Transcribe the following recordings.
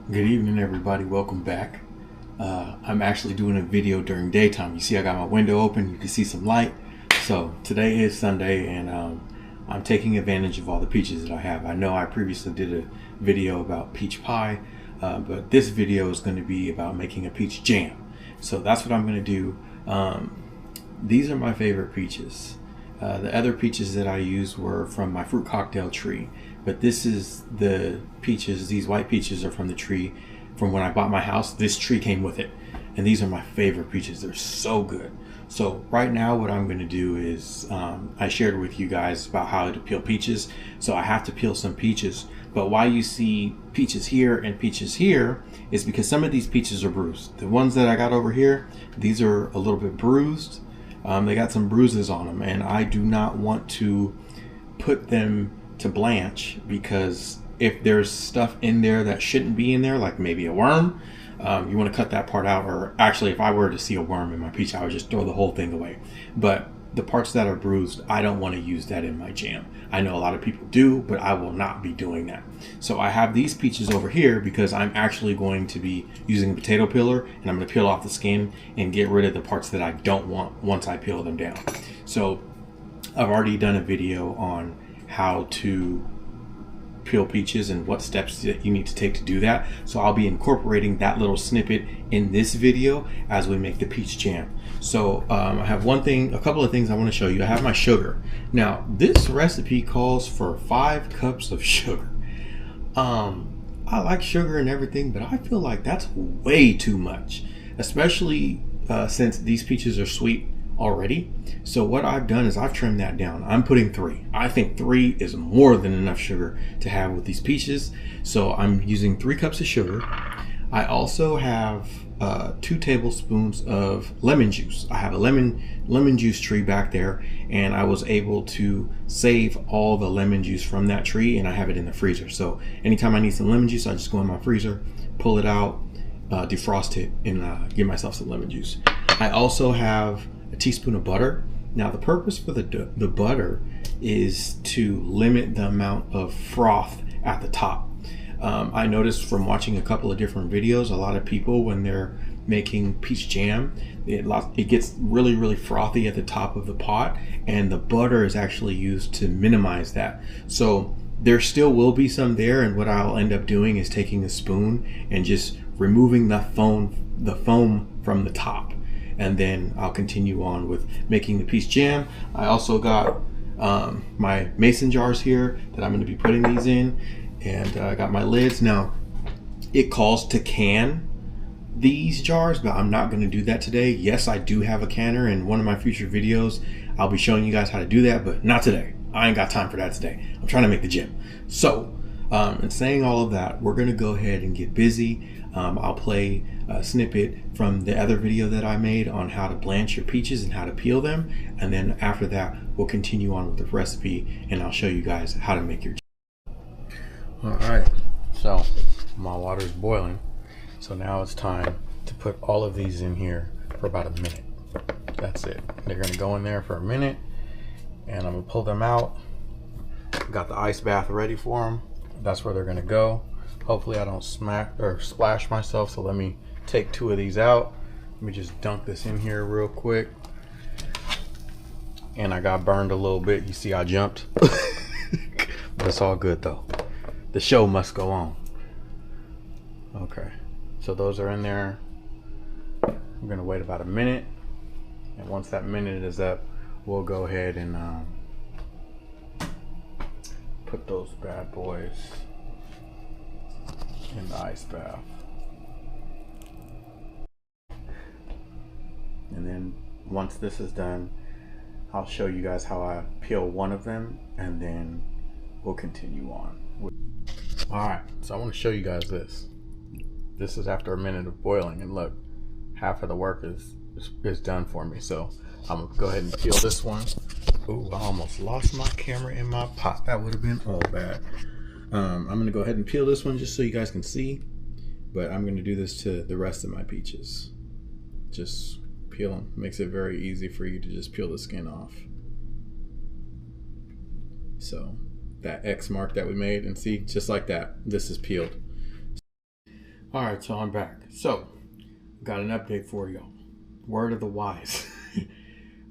Good evening, everybody. Welcome back. I'm actually doing a video during daytime. You see I got my window open. You can see some light. So today is Sunday, and I'm taking advantage of all the peaches that I have. I know I previously did a video about peach pie, but this video is going to be about making a peach jam. So that's what I'm going to do. These are my favorite peaches. The other peaches that I used were from my fruit cocktail tree, but this is the peaches. These white peaches are from the tree from when I bought my house. This tree came with it, and these are my favorite peaches. They're so good. So right now what I'm going to do is I shared with you guys about how to peel peaches, so I have to peel some peaches. But why you see peaches here and peaches here is because some of these peaches are bruised. The ones that I got over here, these are a little bit bruised. They got some bruises on them, and I do not want to put them to blanch, because if there's stuff in there that shouldn't be in there, like maybe a worm, you want to cut that part out. Or actually, if I were to see a worm in my peach, I would just throw the whole thing away. But the parts that are bruised, I don't want to use that in my jam. I know a lot of people do, but I will not be doing that. So I have these peaches over here because I'm actually going to be using a potato peeler, and I'm going to peel off the skin and get rid of the parts that I don't want once I peel them down. So I've already done a video on how to peel peaches and what steps that you need to take to do that. So I'll be incorporating that little snippet in this video as we make the peach jam. So I have a couple of things I want to show you. I have my sugar. Now this recipe calls for 5 cups of sugar. I like sugar and everything, but I feel like that's way too much, especially since these peaches are sweet already. So what I've done is I've trimmed that down. I'm putting 3. I think 3 is more than enough sugar to have with these peaches. So I'm using 3 cups of sugar. I also have 2 tablespoons of lemon juice. I have a lemon juice tree back there, and I was able to save all the lemon juice from that tree, and I have it in the freezer. So anytime I need some lemon juice, I just go in my freezer, pull it out, defrost it, and give myself some lemon juice. I also have a teaspoon of butter. Now the purpose for the butter is to limit the amount of froth at the top. I noticed from watching a couple of different videos, a lot of people, when they're making peach jam, it gets really frothy at the top of the pot, and the butter is actually used to minimize that. So there still will be some there, and what I'll end up doing is taking a spoon and just removing the foam from the top, and then I'll continue on with making the peach jam. I also got my mason jars here that I'm going to be putting these in, and I got my lids. Now it calls to can these jars, but I'm not going to do that today. Yes, I do have a canner. In one of my future videos I'll be showing you guys how to do that, but not today. I ain't got time for that today. I'm trying to make the jam. So in saying all of that, we're going to go ahead and get busy. I'll play a snippet from the other video that I made on how to blanch your peaches and how to peel them, and then after that we'll continue on with the recipe, and I'll show you guys how to make your jam. Alright, so my water is boiling, so now it's time to put all of these in here for about a minute. That's it. They're going to go in there for a minute, and I'm going to pull them out. Got the ice bath ready for them. That's where they're going to go. Hopefully I don't splash myself, so let me take 2 of these out. Let me just dunk this in here real quick. And I got burned a little bit. You see I jumped. But it's all good though. The show must go on. Okay, so those are in there. I'm gonna wait about a minute, and once that minute is up, we'll go ahead and put those bad boys in the ice bath. And then once this is done, I'll show you guys how I peel one of them, and then we'll continue on. Alright, so I want to show you guys this. This is after a minute of boiling, and look, half of the work is done for me. So I'm gonna go ahead and peel this one. Ooh, I almost lost my camera in my pot. That would have been all bad. I'm gonna go ahead and peel this one just so you guys can see, but I'm gonna do this to the rest of my peaches. Just peel them. Makes it very easy for you to just peel the skin off. So that X mark that we made, and see, just like that, this is peeled. All right, so I'm back. So, got an update for y'all. Word of the wise.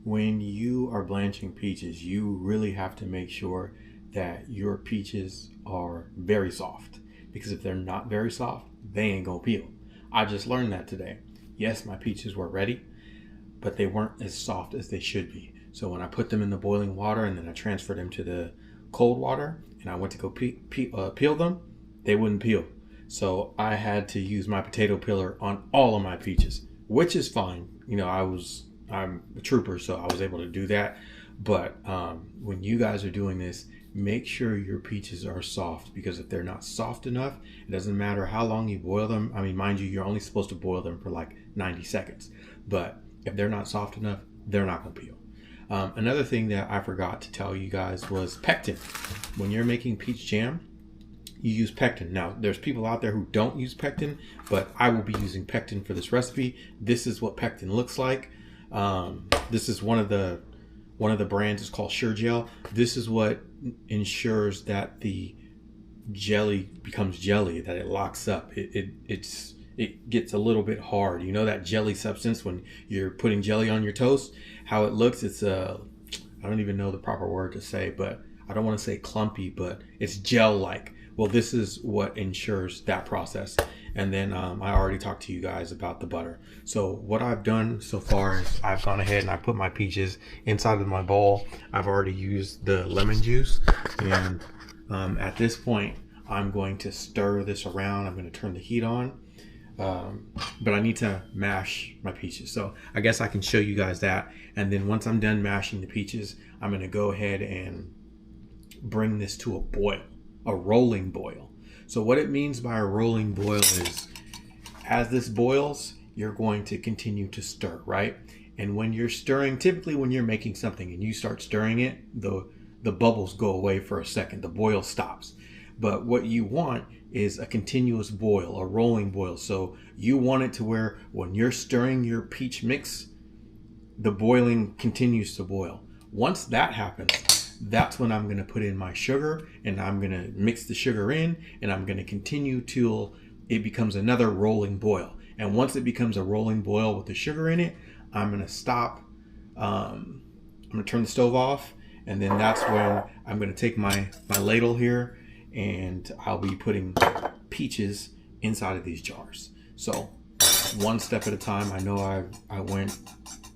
When you are blanching peaches, you really have to make sure that your peaches are very soft. Because if they're not very soft, they ain't gonna peel. I just learned that today. Yes, my peaches were ready, but they weren't as soft as they should be. So when I put them in the boiling water and then I transferred them to the cold water and I went to go peel them, they wouldn't peel. So I had to use my potato peeler on all of my peaches, which is fine. You know, I'm a trooper, so I was able to do that. But when you guys are doing this, make sure your peaches are soft, because if they're not soft enough, it doesn't matter how long you boil them. I mean, mind you, you're only supposed to boil them for like 90 seconds. But if they're not soft enough, they're not going to peel. Another thing that I forgot to tell you guys was pectin. When you're making peach jam, you use pectin. Now, there's people out there who don't use pectin, but I will be using pectin for this recipe. This is what pectin looks like. This is one of the brands is called Sure Gel. This is what ensures that the jelly becomes jelly, that it locks up. It gets a little bit hard. You know that jelly substance when you're putting jelly on your toast, how it looks? It's I don't even know the proper word to say, but I don't want to say clumpy, but it's gel-like. Well, this is what ensures that process. And then I already talked to you guys about the butter. So what I've done so far is I've gone ahead and I put my peaches inside of my bowl. I've already used the lemon juice. And at this point, I'm going to stir this around. I'm going to turn the heat on. But I need to mash my peaches. So I guess I can show you guys that. And then once I'm done mashing the peaches, I'm going to go ahead and bring this to a boil. A rolling boil. So what it means by a rolling boil is as this boils, you're going to continue to stir, right? And when you're stirring, typically when you're making something and you start stirring it, the bubbles go away for a second, the boil stops. But what you want is a continuous boil, a rolling boil. So you want it to where when you're stirring your peach mix, the boiling continues to boil. Once that happens, that's when I'm going to put in my sugar and I'm going to mix the sugar in, and I'm going to continue till it becomes another rolling boil. And once it becomes a rolling boil with the sugar in it, I'm going to stop. I'm going to turn the stove off, and then that's when I'm going to take my ladle here and I'll be putting peaches inside of these jars. So one step at a time. I know I went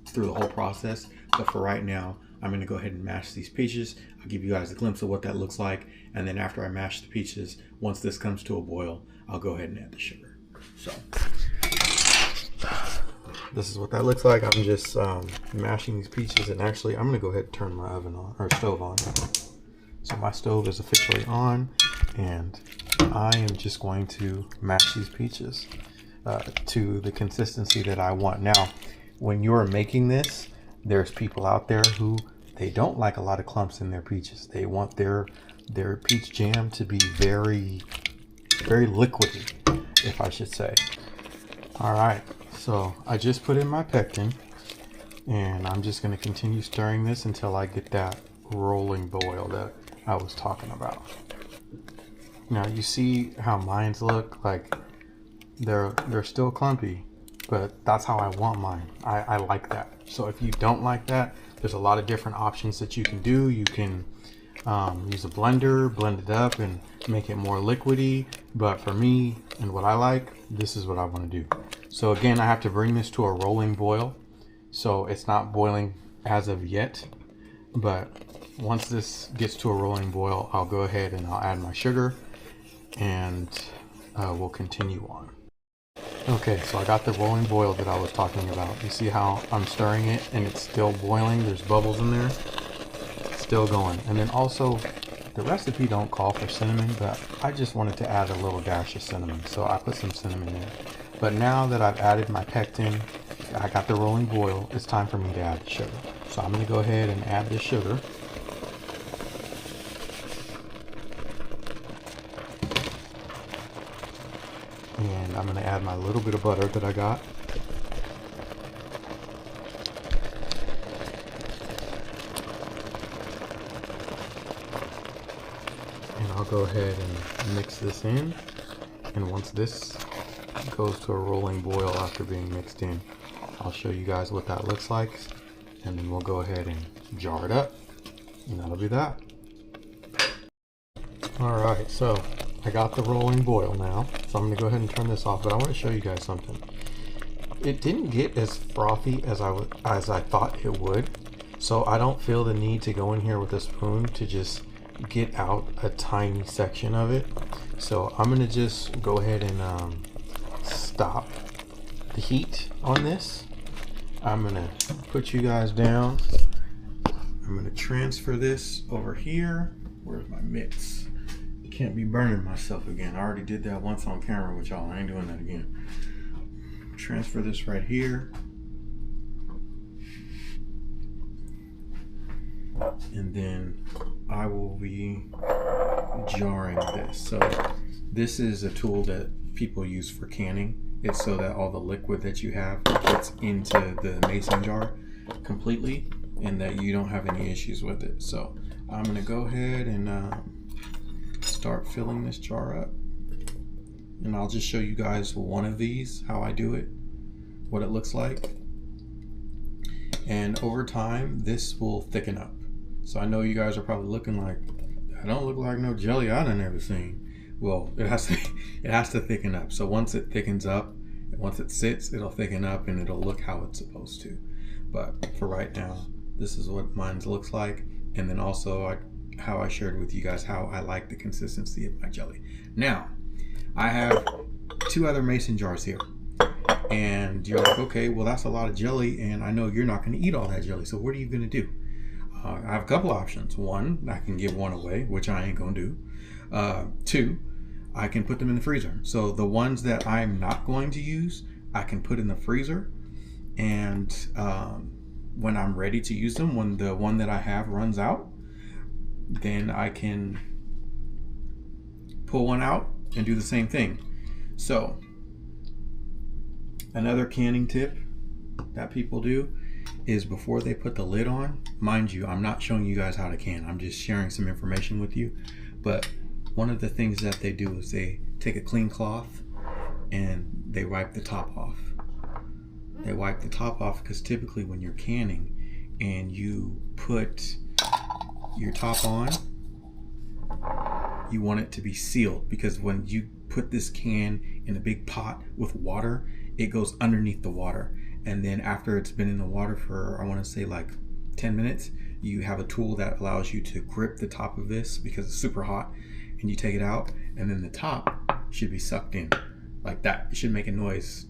through the whole process, but for right now, I'm going to go ahead and mash these peaches. I'll give you guys a glimpse of what that looks like. And then after I mash the peaches, once this comes to a boil, I'll go ahead and add the sugar. So this is what that looks like. I'm just mashing these peaches, and actually I'm going to go ahead and turn my oven on, or stove on. So my stove is officially on, and I am just going to mash these peaches to the consistency that I want. Now, when you're making this, there's people out there who they don't like a lot of clumps in their peaches. They want their peach jam to be very, very liquidy, if I should say. All right, so I just put in my pectin, and I'm just going to continue stirring this until I get that rolling boil that I was talking about. Now you see how mine's look like they're still clumpy, but that's how I want mine. I like that. So if you don't like that, there's a lot of different options that you can do. You can use a blender, blend it up and make it more liquidy. But for me and what I like, this is what I want to do. So again, I have to bring this to a rolling boil. So it's not boiling as of yet. But once this gets to a rolling boil, I'll go ahead and I'll add my sugar, and we'll continue on. Okay, so I got the rolling boil that I was talking about. You see how I'm stirring it and it's still boiling? There's bubbles in there. It's still going. And then also, the recipe don't call for cinnamon, but I just wanted to add a little dash of cinnamon, so I put some cinnamon in. But now that I've added my pectin, I got the rolling boil, it's time for me to add the sugar. So I'm going to go ahead and add the sugar. And I'm going to add my little bit of butter that I got. And I'll go ahead and mix this in. And once this goes to a rolling boil after being mixed in. I'll show you guys what that looks like, and then we'll go ahead and jar it up, and that'll be that. Alright, so I got the rolling boil now, so I'm going to go ahead and turn this off, but I want to show you guys something. It didn't get as frothy as I thought it would, so I don't feel the need to go in here with a spoon to just get out a tiny section of it. So I'm going to just go ahead and stop the heat on this. I'm going to put you guys down. I'm going to transfer this over here. Where's my mitts? Can't be burning myself again. I already did that once on camera with y'all. I ain't doing that again. Transfer this right here. And then I will be jarring this. So this is a tool that people use for canning. It's so that all the liquid that you have gets into the mason jar completely and that you don't have any issues with it. So I'm gonna go ahead and start filling this jar up. And I'll just show you guys one of these, how I do it, what it looks like. And over time, this will thicken up. So I know you guys are probably looking like, I don't look like no jelly I done ever seen. Well, it has to thicken up. So once it thickens up, once it sits, it'll thicken up and it'll look how it's supposed to. But for right now, this is what mine looks like. And then also how I shared with you guys how I like the consistency of my jelly. Now, I have 2 other mason jars here. And you're like, okay, well that's a lot of jelly and I know you're not gonna eat all that jelly. So what are you gonna do? I have a couple options. 1, I can give 1 away, which I ain't gonna do. 2, I can put them in the freezer. So the ones that I'm not going to use, I can put in the freezer. And when I'm ready to use them, when the one that I have runs out, then I can pull one out and do the same thing. So another canning tip that people do is before they put the lid on, mind you, I'm not showing you guys how to can, I'm just sharing some information with you. But one of the things that they do is they take a clean cloth and they wipe the top off. They wipe the top off because typically when you're canning and you put your top on, you want it to be sealed, because when you put this can in a big pot with water, it goes underneath the water. And then after it's been in the water for, I want to say like 10 minutes, you have a tool that allows you to grip the top of this because it's super hot, and you take it out and then the top should be sucked in like that. It should make a noise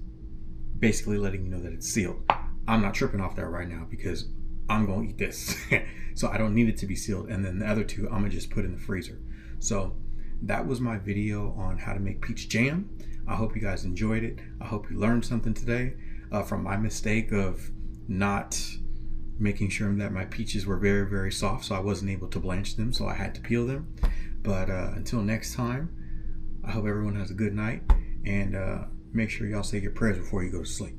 basically letting you know that it's sealed. I'm not tripping off that right now because I'm going to eat this. So I don't need it to be sealed. And then the other 2, I'm going to just put in the freezer. So that was my video on how to make peach jam. I hope you guys enjoyed it. I hope you learned something today from my mistake of not making sure that my peaches were very, very soft, so I wasn't able to blanch them, so I had to peel them. But until next time, I hope everyone has a good night, and make sure y'all say your prayers before you go to sleep.